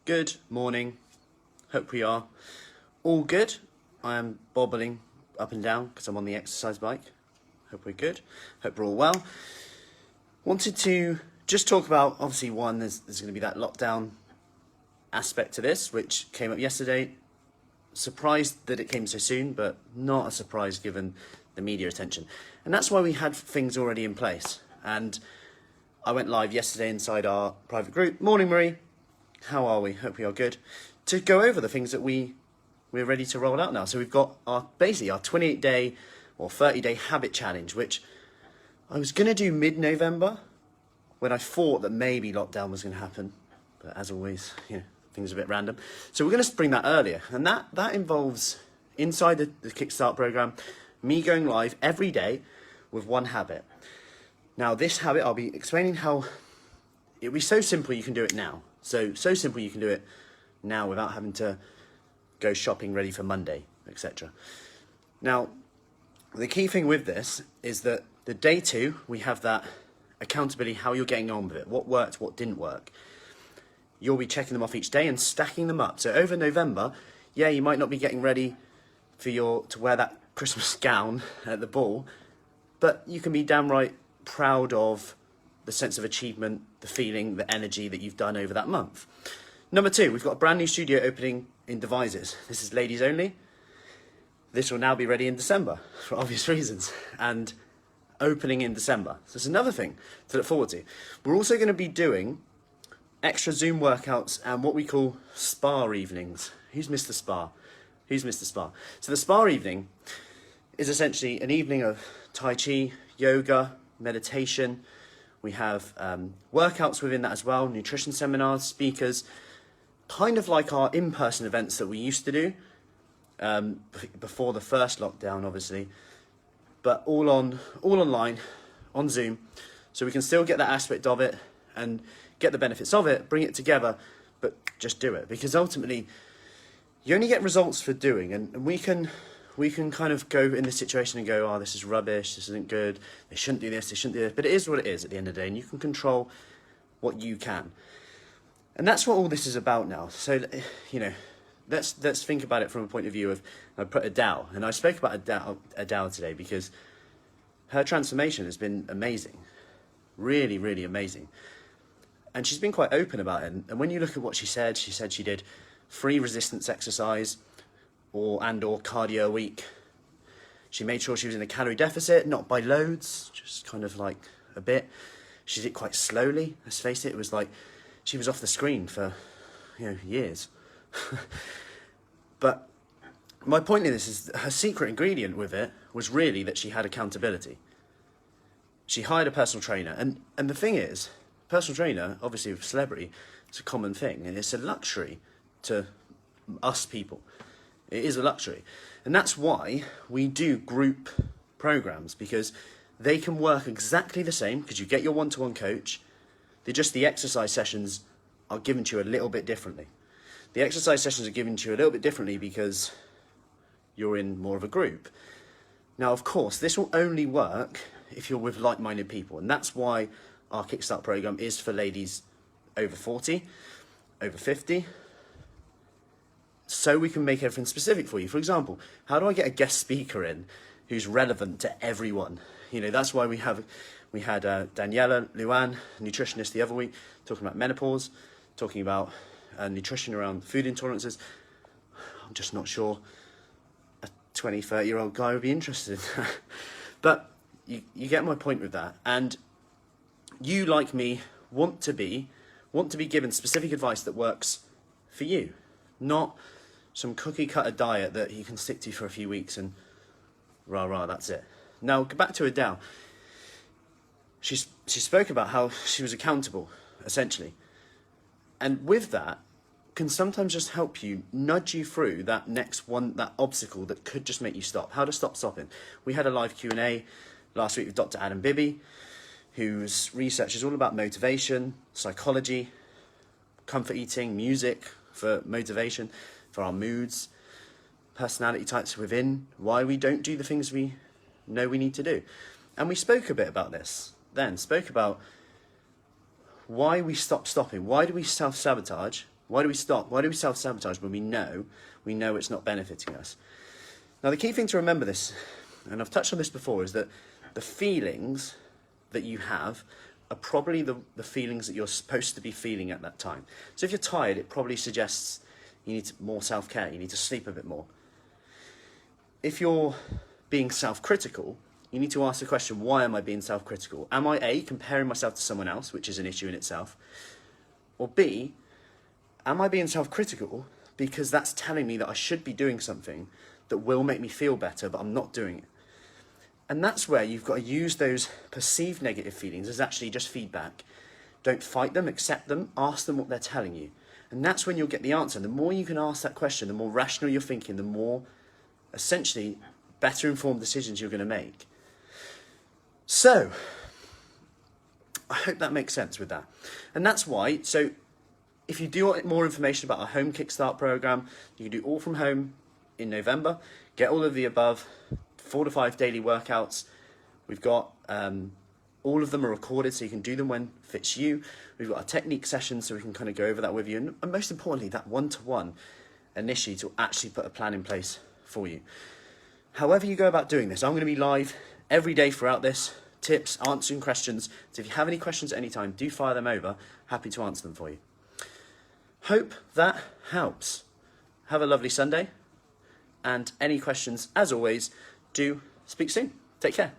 Good morning. Hope we are all good. I am bobbling up and down because I'm on the exercise bike. Hope we're good. Hope we're all well. Wanted to just talk about, obviously, one, there's going to be that lockdown aspect to this, which came up yesterday. Surprised that it came so soon, but not a surprise given the media attention. And that's why we had things already in place. And I went live yesterday inside our private group. Morning, Marie. How are we? Hope we are good. To go over the things that we're ready to roll out now. So we've got our 28-day or 30-day habit challenge, which I was going to do mid-November when I thought that maybe lockdown was going to happen. But as always, things are a bit random. So we're going to bring that earlier. And that involves, inside the Kickstart program, me going live every day with one habit. Now, this habit, I'll be explaining how it'll be so simple you can do it now. So simple you can do it now without having to go shopping ready for Monday, etc. Now, the key thing with this is that the day 2, we have that accountability, how you're getting on with it, what worked, what didn't work. You'll be checking them off each day and stacking them up. So over November, you might not be getting ready to wear that Christmas gown at the ball, but you can be damn right proud of the sense of achievement, the feeling, the energy that you've done over that month. Number 2, we've got a brand new studio opening in Devizes. This is ladies only. This will now be ready in December for obvious reasons, and opening in December. So it's another thing to look forward to. We're also going to be doing extra Zoom workouts and what we call spa evenings. Who's Mr. Spa? Who's Mr. Spa? So the spa evening is essentially an evening of Tai Chi, yoga, meditation. We have workouts within that as well, nutrition seminars, speakers, kind of like our in-person events that we used to do before the first lockdown, obviously, but all online, on Zoom, so we can still get that aspect of it and get the benefits of it, bring it together, but just do it, because ultimately you only get results for doing, and we can kind of go in this situation and go, oh, this is rubbish, this isn't good, they shouldn't do this, they shouldn't do this. But it is what it is at the end of the day, and you can control what you can. And that's what all this is about now. So, let's think about it from a point of view of, I put Adele, and I spoke about Adele today because her transformation has been amazing. Really, really amazing. And she's been quite open about it. And when you look at what she said she did 3 resistance exercise, or cardio a week. She made sure she was in a calorie deficit, not by loads, just kind of like a bit. She did it quite slowly, let's face it. It was like she was off the screen for, years. But my point in this is her secret ingredient with it was really that she had accountability. She hired a personal trainer. And the thing is, personal trainer, obviously with celebrity, it's a common thing. And it's a luxury to us people. It is a luxury. And that's why we do group programs, because they can work exactly the same, because you get your one-to-one coach. The exercise sessions are given to you a little bit differently. The exercise sessions are given to you a little bit differently because you're in more of a group. Now, of course, this will only work if you're with like-minded people. And that's why our Kickstart program is for ladies over 40, over 50, so we can make everything specific for you. For example, how do I get a guest speaker in who's relevant to everyone? That's why we had Daniela Luan, nutritionist, the other week, talking about menopause, talking about nutrition around food intolerances. I'm just not sure a 20, 30-year-old guy would be interested in that. But you get my point with that. And you, like me, want to be given specific advice that works for you, not some cookie-cutter diet that you can stick to for a few weeks and rah, that's it. Now, back to Adele. She spoke about how she was accountable, essentially. And with that, can sometimes just help you, nudge you through that next one, that obstacle that could just make you stop. How to stop stopping. We had a live Q&A last week with Dr. Adam Bibby, whose research is all about motivation, psychology, comfort eating, music for motivation, for our moods, personality types within, why we don't do the things we know we need to do. And we spoke a bit about this then, spoke about why we stop stopping, why do we self-sabotage, Why do we stop? Why do we self-sabotage when we know it's not benefiting us? Now, the key thing to remember this, and I've touched on this before, is that the feelings that you have are probably the feelings that you're supposed to be feeling at that time. So if you're tired, it probably suggests you need more self-care, you need to sleep a bit more. If you're being self-critical, you need to ask the question, why am I being self-critical? Am I A, comparing myself to someone else, which is an issue in itself, or B, am I being self-critical because that's telling me that I should be doing something that will make me feel better, but I'm not doing it? And that's where you've got to use those perceived negative feelings as actually just feedback. Don't fight them, accept them, ask them what they're telling you. And that's when you'll get the answer. The more you can ask that question, the more rational you're thinking, the more, essentially, better informed decisions you're going to make. So, I hope that makes sense with that. And that's why, so if you do want more information about our home kickstart program, you can do all from home in November. Get all of the above 4 to 5 daily workouts. We've got all of them are recorded, so you can do them when fits you. We've got a technique session, so we can kind of go over that with you, and most importantly, that one-to-one initially to actually put a plan in place for you. However you go about doing this, I'm going to be live every day throughout this, tips, answering questions. So if you have any questions at any time, do fire them over. Happy to answer them for you. Hope that helps. Have a lovely Sunday. And any questions, as always, do speak soon. Take care.